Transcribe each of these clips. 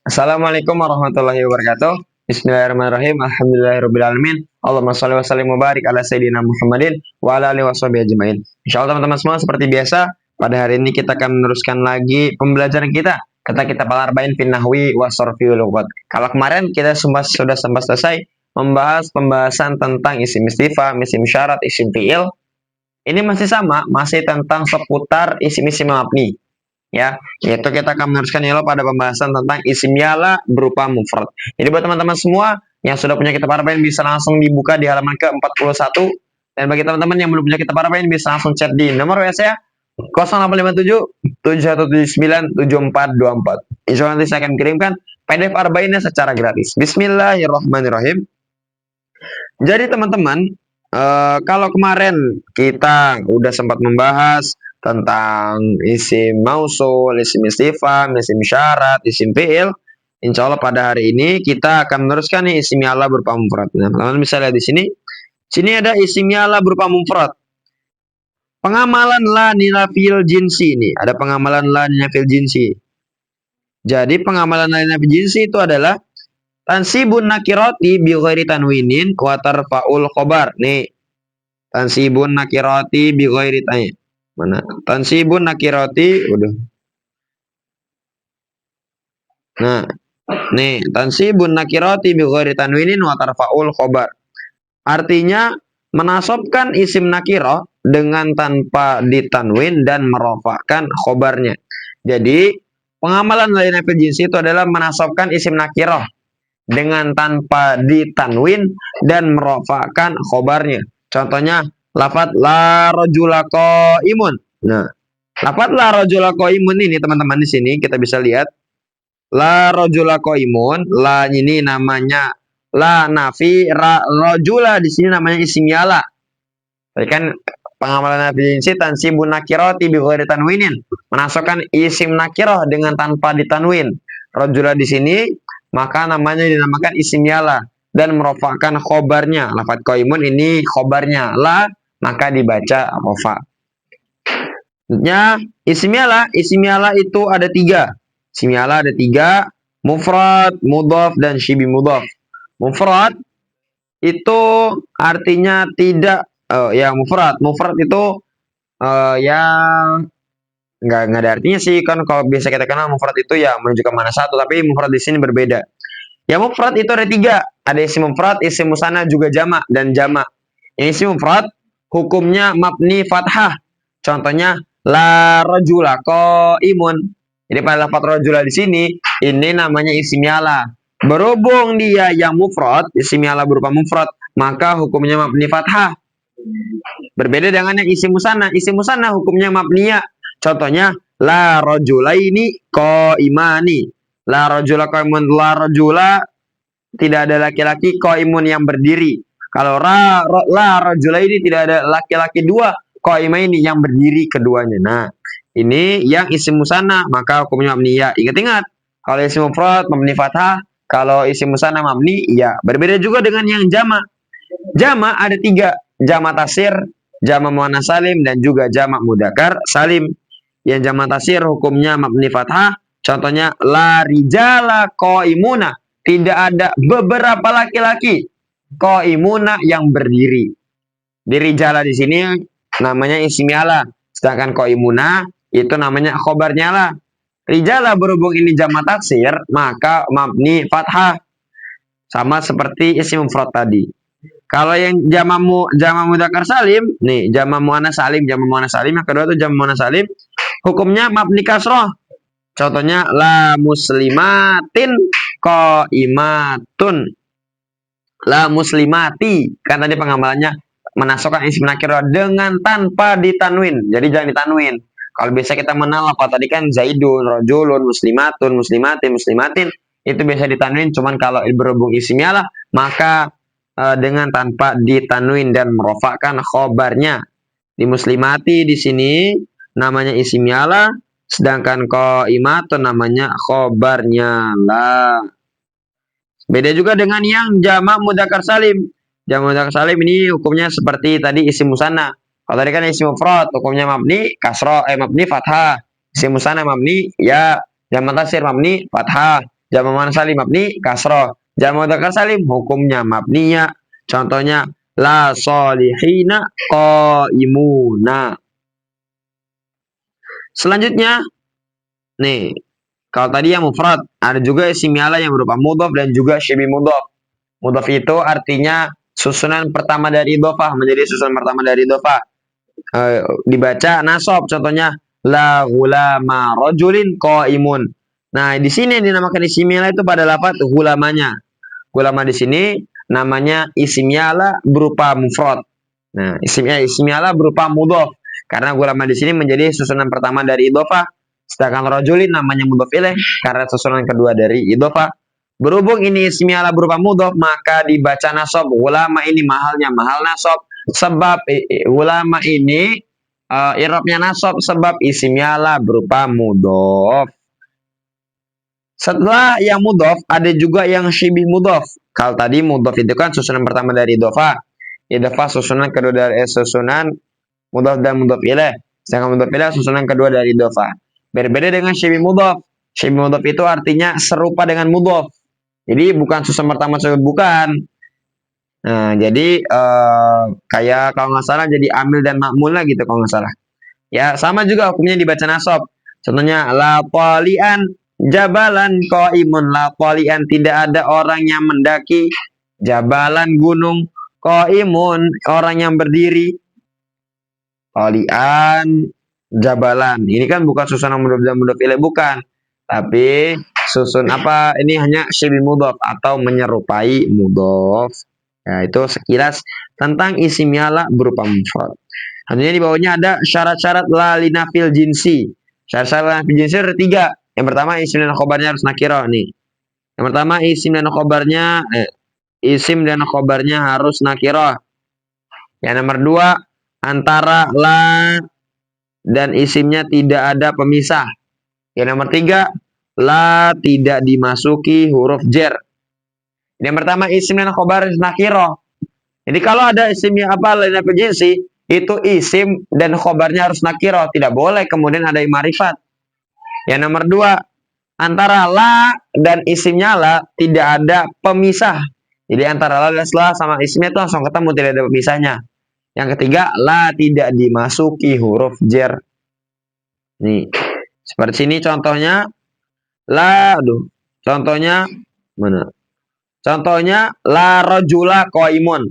Assalamualaikum warahmatullahi wabarakatuh. Bismillahirrahmanirrahim. Alhamdulillahirrahmanirrahim. Allahumma sholli wa sallim wa barik ala sayyidina Muhammadin wa ala alihi washabihi ajmain. Insyaallah teman-teman semua, seperti biasa, pada hari ini kita akan meneruskan lagi pembelajaran kita. Kata kita Al-Arba'in fin Nahwi wa Sarfi wal Lughat. Kalau kemarin kita sudah sempat selesai membahas pembahasan tentang isim istifham, isim syarat, isim fi'il. Ini masih sama, masih tentang seputar isim-isim mabni. Ya, yaitu kita akan meneruskan pada pembahasan tentang isim yala berupa mufrad. Jadi buat teman-teman semua yang sudah punya kitab Arba'in bisa langsung dibuka di halaman ke-41, dan bagi teman-teman yang belum punya kitab Arba'in bisa langsung chat di nomor WA saya 0857 7179 7424. Insya Allah nanti saya akan kirimkan PDF Arba'innya secara gratis. Bismillahirrahmanirrahim. Jadi teman-teman, kalau kemarin kita udah sempat membahas tentang isim mausul, isim istifham, isim syarat, isim fi'il. Insya Allah pada hari ini kita akan meneruskan nih isim yala berupa mufrad. Nah, teman-teman bisa lihat di sini. Sini ada isim yala berupa mufrad. Pengamalan la ninafil jinsi ini. Ada pengamalan la ninafil jinsi. Jadi pengamalan la ninafil jinsi itu adalah tansibun nakirati bi ghairi tanwinin wa tarfa'ul khobar. Nih. Tansibun nakirati bi ghairi tanwinin. Mana? Tansibun nakirati udah. Nah, nih tansibun nakirati bi ghairi tanwinin wa tarfa'ul khobar. Artinya menasabkan isim nakirah dengan tanpa ditanwin dan merofakkan khobarnya. Jadi pengamalan lain nafil jinsi itu adalah menasabkan isim nakirah dengan tanpa ditanwin dan merofakkan khobarnya. Contohnya lafadz la rajula qaimun. Nah, lafadz la rajula qaimun ini teman-teman di sini kita bisa lihat la rajula qaimun, la ini namanya la nafi, rajula di sini namanya isim yala. Jadi kan pengamalan nafi jinsi tansibun nakirati bi ghairi tanwinin, menasabkan isim nakirah dengan tanpa ditanwin. Rajula di sini maka namanya dinamakan isim yala dan merofakkan khobarnya. Lafadz qaimun ini khobarnya la, maka dibaca rofa. Isim yala itu ada tiga. Isim yala ada tiga, mufrad, mudhaf, dan syibi mudhaf. Mufrad itu artinya tidak, mufrad itu yang nggak ada artinya sih, kan kalau biasa kita kenal mufrad itu ya menunjukkan mana satu, tapi mufrad di sini berbeda. Ya mufrad itu ada tiga, ada isim mufrad, isim musanna, juga jamak dan jamak. Yang isim mufrad hukumnya mabni fathah. Contohnya la rajula qaimun. Jadi pada lafadz rajula di sini ini namanya isim yala. Berhubung dia yang mufrad, isim yala berupa mufrad, maka hukumnya mabni fathah. Berbeda dengan yang isim musanna. Isim musanna hukumnya mabniya. Contohnya la rajulaini qaimani. La rajula qaimun, la rajula tidak ada laki-laki, qaimun yang berdiri. Kalau la rajula ini tidak ada laki-laki dua, qaimaini yang berdiri keduanya. Nah, ini yang isim musanna, maka hukumnya mabniya. Ingat-ingat, kalau isim mufrad mabni fathah, kalau isim musanna mabni ya. Berbeda juga dengan yang jamak. Jamak ada tiga, jamak taksir, jamak muannats salim, dan juga jamak mudzakkar salim. Yang jamak taksir hukumnya mabni fathah. Contohnya la rijala qaimuna, tidak ada beberapa laki-laki qaimuna yang berdiri. Di rijala di sini namanya isim yala, sedangkan qaimuna itu namanya khobarnya la. Rijala berhubung ini jamak taksir, maka mabni fathah. Sama seperti isim mufrad tadi. Kalau yang jamak mudzakkar salim, nih jamak muannats salim, yang kedua itu jamak muannats salim, hukumnya mabni kasroh. Contohnya la muslimatin qaimatun. La muslimati, kan tadi pengamalannya menasabkan isim nakirah dengan tanpa ditanwin. Jadi jangan ditanwin. Kalau biasa kita mengenal apa tadi kan zaidun, rajulun, muslimatun, muslimatin, muslimatin, itu biasa ditanwin. Cuman kalau berhubung isim yala, maka dengan tanpa ditanwin dan merofakkan khobarnya. Di muslimati di sini namanya isim yala, sedangkan qaimatun namanya khobarnya la. Beda juga dengan yang jamak mudzakkar salim. Jamak mudzakkar salim ini hukumnya seperti tadi isim musanna. Kalau tadi kan isim mufrad hukumnya mabni kasroh, mabni fathah. Isim musanna mabni ya, jamak taksir mabni fathah. Jamak muannas salim mabni kasroh. Jamak mudzakkar salim hukumnya mabniya. Contohnya la solihina qaimuna. Selanjutnya nih, kalau tadi yang mufrad, ada juga isim ala yang berupa mudhaf dan juga syibih mudhaf. Mudhaf itu artinya susunan pertama dari idhofah, menjadi susunan pertama dari idhofah. Dibaca nasab, contohnya la ghulama rajulin qaimun. Nah, di sini yang dinamakan isim ala itu pada lafaz gulamanya. Gulama di sini namanya isim ala berupa mufrad. Nah, isim ala berupa mudhaf. Karena gulama di sini menjadi susunan pertama dari idhofah. Sedangkan rajulin namanya mudhaf ilaih karena susunan kedua dari idhofah. Berhubung ini isim ala berupa mudhaf, maka dibaca nasab. Gulama ini mahalnya mahal nasab. Sebab ulama ini i'rabnya nasab sebab isim ala berupa mudhaf. Setelah yang mudhaf ada juga yang syibih mudhaf. Kalau tadi mudhaf itu kan susunan pertama dari idhofah. Idhofah susunan kedua dari susunan mudhaf dan mudhaf ilaih. Sedangkan mudhaf ilaih susunan kedua dari idhofah. Berbeda dengan syibih mudhaf. Syibih mudhaf itu artinya serupa dengan mudhaf. Jadi bukan susunan pertama tersebut, bukan. Nah, jadi kayak kalau nggak salah jadi amil dan makmul lah gitu kalau nggak salah. Ya, sama juga hukumnya dibaca nasab. Contohnya la talian jabalan qaimun. La talian tidak ada orang yang mendaki jabalan gunung, qaimun orang yang berdiri. Talian jabalan. Ini kan bukan susunan mudhaf dan mudhaf ilaih, bukan. Tapi susun apa? Ini hanya syibih mudhaf atau menyerupai mudhaf. Ya, itu sekilas tentang isim ala berupa mufrad. Tentunya di bawahnya ada syarat-syarat la linafil jinsi. Syarat-syarat la linafil jinsi ada 3. Yang pertama isim dan khobarnya harus nakirah nih. Yang pertama isim dan khobarnya harus nakirah. Yang nomor 2 antara la dan isimnya tidak ada pemisah. Yang nomor 3 la tidak dimasuki huruf jer. Yang pertama isim dan khobar nakirah. Jadi kalau ada isim yang apa lain jinsi, itu isim dan khobarnya harus nakirah, tidak boleh kemudian ada yang ma'rifat. Yang nomor 2 antara la dan isimnya la tidak ada pemisah. Jadi antara la dan la sama isimnya itu langsung ketemu, tidak ada pemisahnya. Yang ketiga la tidak dimasuki huruf jer. Nih, seperti ini contohnya. Contohnya mana? Contohnya la rajula qaimun.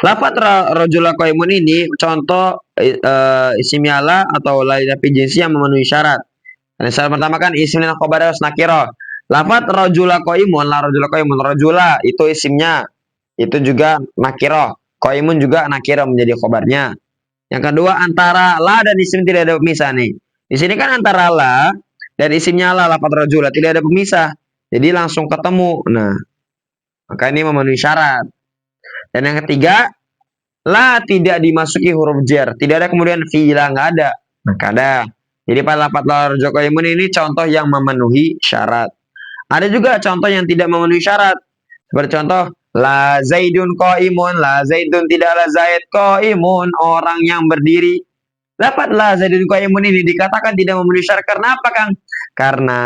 Lafaz rajula qaimun ini contoh isim ala atau la linafil jinsi yang memenuhi syarat. Dan syarat pertama kan isim dan khobar harus nakirah. Lafaz rajula qaimun, la rajula qaimun, rajula itu isimnya. Itu juga nakirah. Qaimun juga nakirah menjadi khobarnya. Yang kedua antara la dan isim tidak ada pemisah nih. Di sini kan antara la dan isimnya la lafaz rajula tidak ada pemisah. Jadi langsung ketemu. Nah, maka ini memenuhi syarat. Dan yang ketiga, la tidak dimasuki huruf jer. Tidak ada kemudian fi'ila, nggak ada. Maka ada. Jadi pada lafaz la rajula qaimun ini contoh yang memenuhi syarat. Ada juga contoh yang tidak memenuhi syarat. Seperti contoh, la zaidun qaimun. La zaidun tidaklah zaid qaimun, orang yang berdiri. Lafaz la zaidun qaimun ini dikatakan tidak memenuhi syarat karena apa, Kang? Karena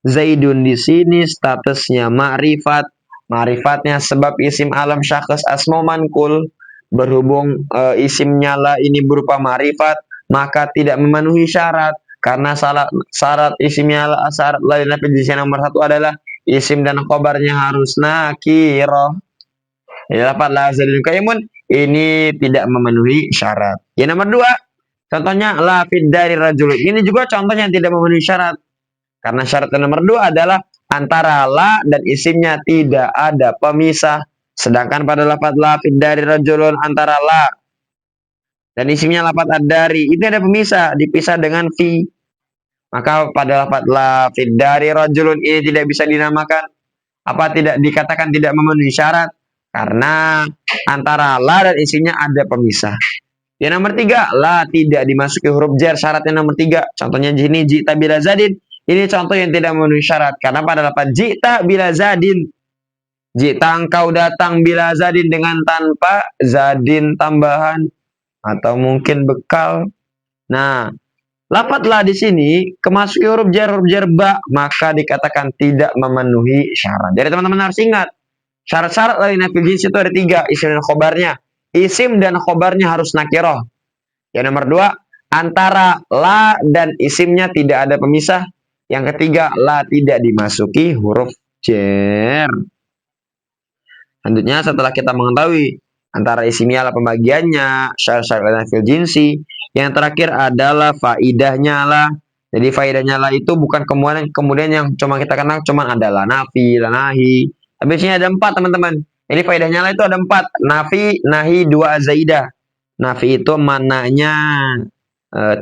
zaidun di sini statusnya ma'rifat. Ma'rifatnya sebab isim alam syakhs asma mankul. Berhubung isimnya la ini berupa ma'rifat, maka tidak memenuhi syarat. Karena syarat isimnya la, syarat la linafil jinsi nomor 1 adalah isim dan khobarnya harus nakirah. Lafaz la zaidun qaimun ini tidak memenuhi syarat. Yang nomor 2 contohnya la fid dari rajul. Ini juga contoh yang tidak memenuhi syarat. Karena syarat yang nomor 2 adalah antara la dan isimnya tidak ada pemisah. Sedangkan pada lafaz la fid dari rajulun antara la dan isimnya lafaz ad-dari itu ada pemisah, dipisah dengan fi. Maka pada lafaz la fid dari rajulun ini tidak bisa dinamakan tidak dikatakan tidak memenuhi syarat karena antara la dan isimnya ada pemisah. Yang nomor 3 la tidak dimasuki huruf jar. Syarat yang nomor 3 contohnya jini jita bila zadin. Ini contoh yang tidak memenuhi syarat karena pada lafaz jita bila zadin, jita engkau datang bila zadin dengan tanpa zadin tambahan atau mungkin bekal. Nah, Lafadz la di sini kemasuki huruf jar ba, maka dikatakan tidak memenuhi syarat. Jadi teman-teman harus ingat, syarat-syarat dari nafil jins itu ada 3, isim dan khobarnya. Isim dan khobarnya harus nakiroh. Yang nomor 2, antara la dan isimnya tidak ada pemisah. Yang ketiga, la tidak dimasuki huruf jar. Selanjutnya setelah kita mengetahui antara isimnya lah pembagiannya, syarat-syarat nafil jinsi, yang terakhir adalah faidahnya lah. Jadi faidahnya lah itu bukan kemudian yang cuma kita kenal cuma adalah nafi, la nahi. Tapi sini ada 4 teman-teman. Jadi faidahnya lah itu ada 4. Nafi, nahi, 2 zaidah. Nafi itu maknanya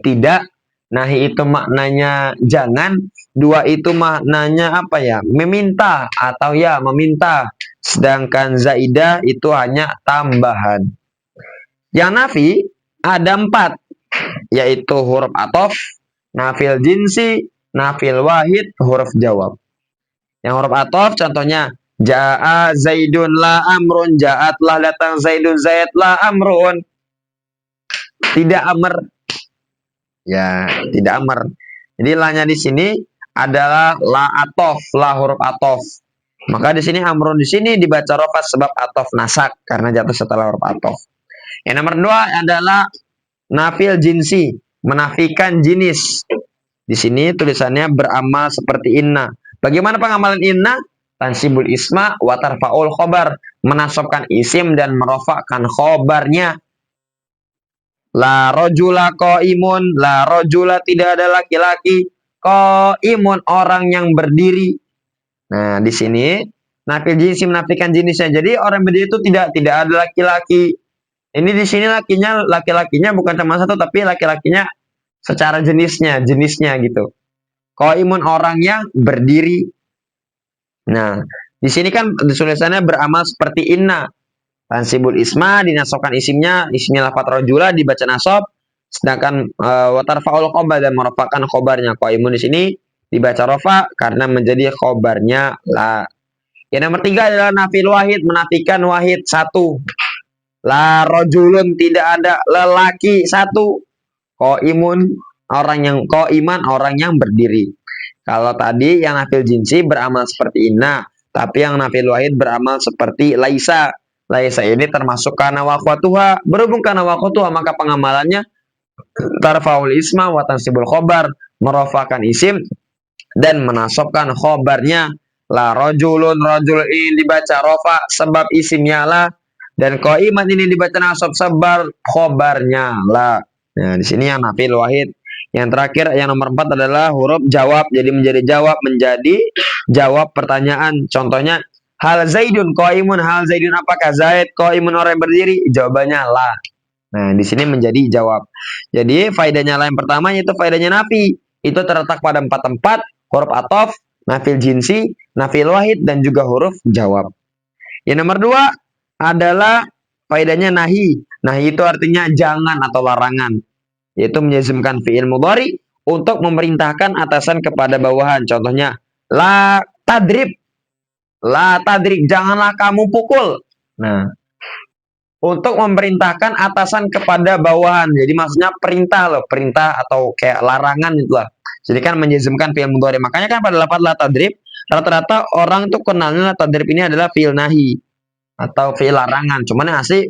tidak, nahi itu maknanya jangan, 2 itu maknanya apa ya? Meminta atau ya meminta. Sedangkan zaidah itu hanya tambahan. Yang nafi ada 4, yaitu huruf atof, nafil jinsi, nafil wahid, huruf jawab. Yang huruf atof contohnya ja'a zaidun la amrun, ja'atlah datang zaidun, zaidlah amrun. Tidak amr. Ya, tidak amr. Jadi la-nya di sini adalah la atof, la huruf atof. Maka di sini amrun di sini dibaca rofa sebab atof nasak karena jatuh setelah huruf atof. Yang nomor 2 adalah nafil jinsi, menafikan jenis. Di sini tulisannya beramal seperti inna. Bagaimana pengamalan inna? Tansibul isma wa tarfa'ul khobar, menasabkan isim dan merofakkan khobarnya. La rojula qaimun, la rojula tidak ada laki-laki, qaimun orang yang berdiri. Nah, di sini nafil jinsi menafikan jenisnya. Jadi orang berdiri itu tidak ada laki-laki. Ini di sini laki-lakinya bukan cuma satu tapi laki-lakinya secara jenisnya gitu. Qaimun orang yang berdiri. Nah, di sini kan tulisannya beramal seperti inna. Tansibul isma dinasabkan isimnya lafaz rajula dibaca nasab, sedangkan watarfaul khobar dan merofakkan khobarnya. Qaimun di sini dibaca rofa karena menjadi khobarnya la. Yang nomor 3 adalah nafil wahid, menafikan wahid satu. La rojulun tidak ada lelaki satu. Qaimun qaiman orang yang berdiri. Kalau tadi yang nafil jinsi beramal seperti inna, tapi yang nafil wahid beramal seperti laisa. Laisa ini termasuk kana waqtuha. Berhubung kana waqtuha maka pengamalannya tarfaul isma wa tansibul khobar, merofakan isim dan menasabkan khobarnya. La rojulun, rojul ini dibaca rofa sebab isimnya la, dan qaiman ini dibaca nasab sebab khobarnya la. Nah, di sini yang nafil wahid. Yang terakhir yang nomor 4 adalah huruf jawab. Jadi menjadi jawab pertanyaan. Contohnya hal zaidun qaimun, hal zaidun apakah zaid qaimun orang yang berdiri? Jawabannya la. Nah, di sini menjadi jawab. Jadi faedahnya la yang pertama yaitu faedahnya nafi. Itu terletak pada 4 tempat, huruf atof, nafil jinsi, nafil wahid dan juga huruf jawab. Yang nomor 2 adalah faedahnya nahi. Nahi itu artinya jangan atau larangan. Yaitu menjazmkan fi'il mudhari untuk memerintahkan atasan kepada bawahan. Contohnya la tadrib. La tadrib, janganlah kamu pukul. Nah, untuk memerintahkan atasan kepada bawahan. Jadi maksudnya perintah loh, perintah atau kayak larangan itulah. Jadi kan menjazmkan fi'il mudhari. Makanya kan pada lafaz la tadrib, rata-rata orang tuh kenalnya la tadrib ini adalah fi'il nahi atau fi'il larangan. Cuman yang asli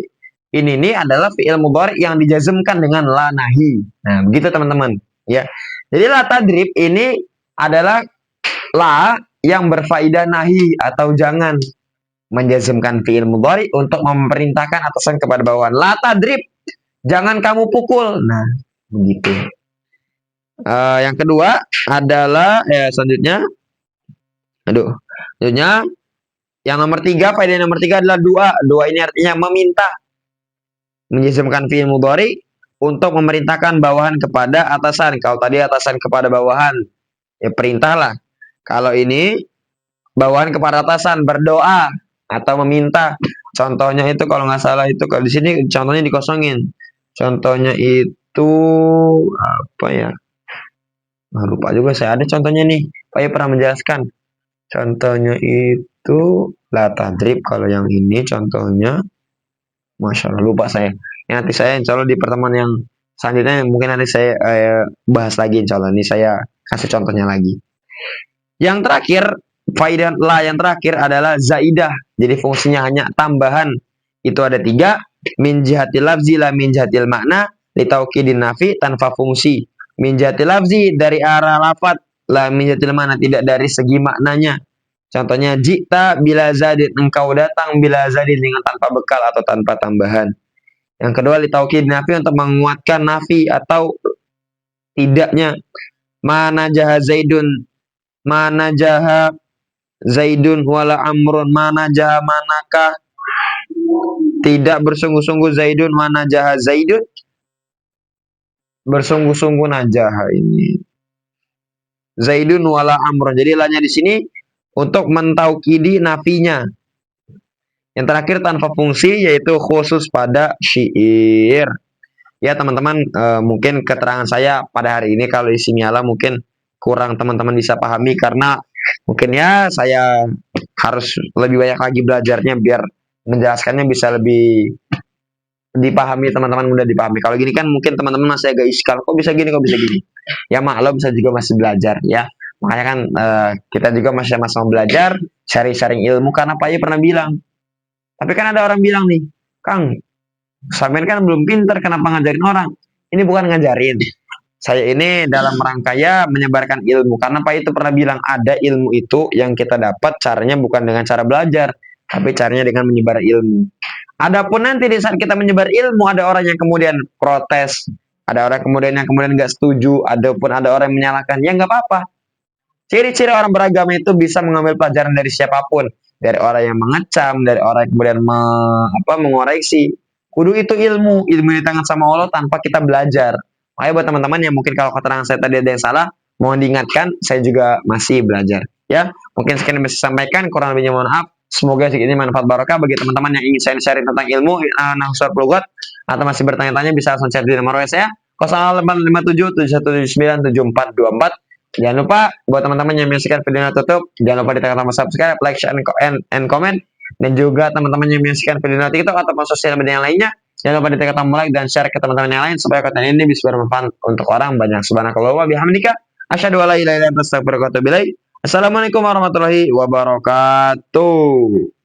ini adalah fi'il mudhari yang dijazmkan dengan la nahi. Nah, begitu teman-teman, ya. Jadi la tadrib ini adalah la yang berfaedah nahi atau jangan, menjazmkan fi'il mudhari untuk memerintahkan atasan kepada bawahan. La tadrib, jangan kamu pukul. Nah, begitu. Yang kedua adalah selanjutnya yang nomor 3, faedah nomor 3 adalah doa. Doa ini artinya meminta. Menjazmkan fi'il mudhari untuk memerintahkan bawahan kepada atasan. Kalau tadi atasan kepada bawahan, ya perintahlah. Kalau ini bawahan kepada atasan berdoa atau meminta. Contohnya itu kalau nggak salah itu kalau di sini contohnya dikosongin. Contohnya itu apa ya? Nah, lupa juga saya ada contohnya nih. Pak ya pernah menjelaskan. Contohnya itu la tadrib. Kalau yang ini contohnya Masya Allah lupa saya. Nanti saya insya Allah di pertemuan yang Selanjutnya mungkin nanti saya bahas lagi insya Allah. Ini saya kasih contohnya lagi. Yang terakhir, faidah la yang terakhir adalah zaidah. Jadi fungsinya hanya tambahan. Itu ada 3. Min jihatil lafzi la min jihatil makna li taukidin nafi tanpa fungsi. Min jihatil lafzi dari arah lafat, la min jihatil makna tidak dari segi maknanya. Contohnya jita bila zadin, engkau datang bila zadin dengan tanpa bekal atau tanpa tambahan. Yang kedua li taukidin nafi untuk menguatkan nafi atau tidaknya. Mana jaha zaidun, mana jaha zaidun wala amrun, mana jaha manakah tidak bersungguh-sungguh zaidun, mana jaha zaidun bersungguh-sungguh najaha ini zaidun wala amrun. Jadi lanya di sini untuk mentaukidi nafinya. Yang terakhir tanpa fungsi yaitu khusus pada syair. Ya teman-teman, mungkin keterangan saya pada hari ini kalau isi miala mungkin kurang teman-teman bisa pahami karena mungkin ya saya harus lebih banyak lagi belajarnya biar menjelaskannya bisa lebih dipahami teman-teman, mudah dipahami. Kalau gini kan mungkin teman-teman masih agak iskal, kok bisa gini, kok bisa gini. Ya maklum saya juga masih belajar ya. Makanya kan kita juga masih sama-sama belajar, sharing-sharing ilmu karena Pak Ye pernah bilang. Tapi kan ada orang bilang nih, Kang, sampean kan belum pinter, kenapa ngajarin orang? Ini bukan ngajarin. Saya ini dalam rangka ya menyebarkan ilmu. Karena Pak itu pernah bilang ada ilmu itu yang kita dapat caranya bukan dengan cara belajar, tapi caranya dengan menyebar ilmu. Adapun nanti di saat kita menyebar ilmu ada orang yang kemudian protes, ada orang yang kemudian nggak setuju, ada orang yang menyalahkan, ya nggak apa-apa. Ciri-ciri orang beragama itu bisa mengambil pelajaran dari siapapun, dari orang yang mengecam, dari orang yang kemudian mengoreksi. Kudu itu ilmu di tangan sama Allah tanpa kita belajar. Makanya buat teman-teman yang mungkin kalau keterangan saya tadi ada yang salah, mohon diingatkan, saya juga masih belajar. Ya, mungkin sekian yang bisa sampaikan, kurang lebihnya mohon maaf. Semoga ini manfaat barokah bagi teman-teman yang ingin saya sharing tentang ilmu nahwu lugat atau masih bertanya-tanya bisa langsung chat di nomor WA saya 085771797424. Jangan lupa buat teman-teman yang menyaksikan video ini tutup, jangan lupa ditekan tombol subscribe, like, share, and comment. Dan juga teman-teman yang menyaksikan video ini TikTok ataupun sosial media yang lainnya, jangan lupa ditekan tombol like dan share ke teman-teman yang lain supaya konten ini bisa bermanfaat untuk orang banyak. Subhanakallah wa bihamdika asyhadu an la ilaha illa anta astaghfiruka wa atubu ilaik. Assalamualaikum warahmatullahi wabarakatuh.